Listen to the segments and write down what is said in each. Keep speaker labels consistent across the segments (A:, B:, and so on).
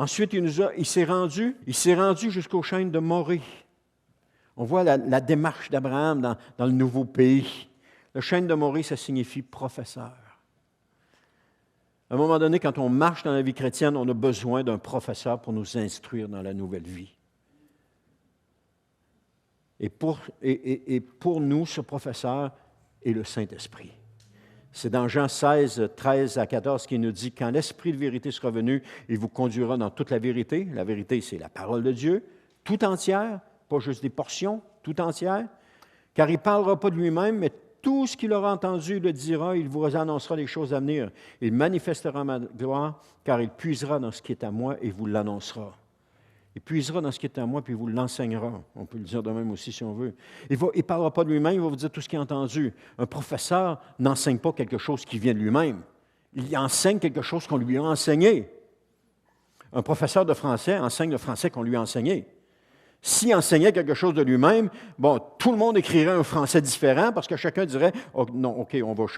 A: Ensuite, il s'est rendu jusqu'aux chaînes de Morée. On voit la démarche d'Abraham dans le nouveau pays. Le chêne de Morée, ça signifie professeur. À un moment donné, quand on marche dans la vie chrétienne, on a besoin d'un professeur pour nous instruire dans la nouvelle vie. Et pour nous, ce professeur est le Saint-Esprit. C'est dans Jean 16, 13 à 14 qui nous dit « Quand l'Esprit de vérité sera venu, il vous conduira dans toute la vérité. » La vérité, c'est la parole de Dieu, tout entière, pas juste des portions, tout entière. Car il ne parlera pas de lui-même, mais tout ce qu'il aura entendu le dira, il vous annoncera les choses à venir. Il manifestera ma gloire, car il puisera dans ce qui est à moi et vous l'annoncera. Il puisera dans ce qui est à moi, puis il vous l'enseignera. On peut le dire de même aussi si on veut. Il ne parlera pas de lui-même, il va vous dire tout ce qu'il a entendu. Un professeur n'enseigne pas quelque chose qui vient de lui-même. Il enseigne quelque chose qu'on lui a enseigné. Un professeur de français enseigne le français qu'on lui a enseigné. S'il enseignait quelque chose de lui-même, bon, tout le monde écrirait un français différent parce que chacun dirait oh, « Non, OK,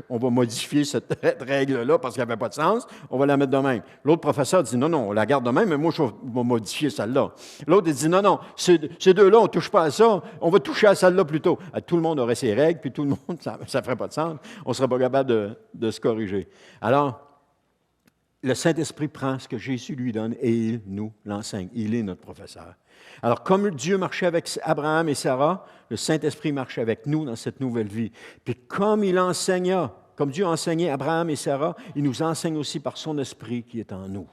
A: on va modifier cette règle-là parce qu'elle n'avait pas de sens, on va la mettre de même. » L'autre professeur dit « Non, non, on la garde de même, mais moi, je vais modifier celle-là. » L'autre dit « Non, non, ces deux-là, on ne touche pas à ça, on va toucher à celle-là plutôt. » Tout le monde aurait ses règles, puis tout le monde, ça ne ferait pas de sens, on ne serait pas capable de se corriger. Alors, le Saint-Esprit prend ce que Jésus lui donne et il nous l'enseigne. Il est notre professeur. Alors, comme Dieu marchait avec Abraham et Sarah, le Saint-Esprit marche avec nous dans cette nouvelle vie. Puis comme comme Dieu enseignait Abraham et Sarah, il nous enseigne aussi par son Esprit qui est en nous.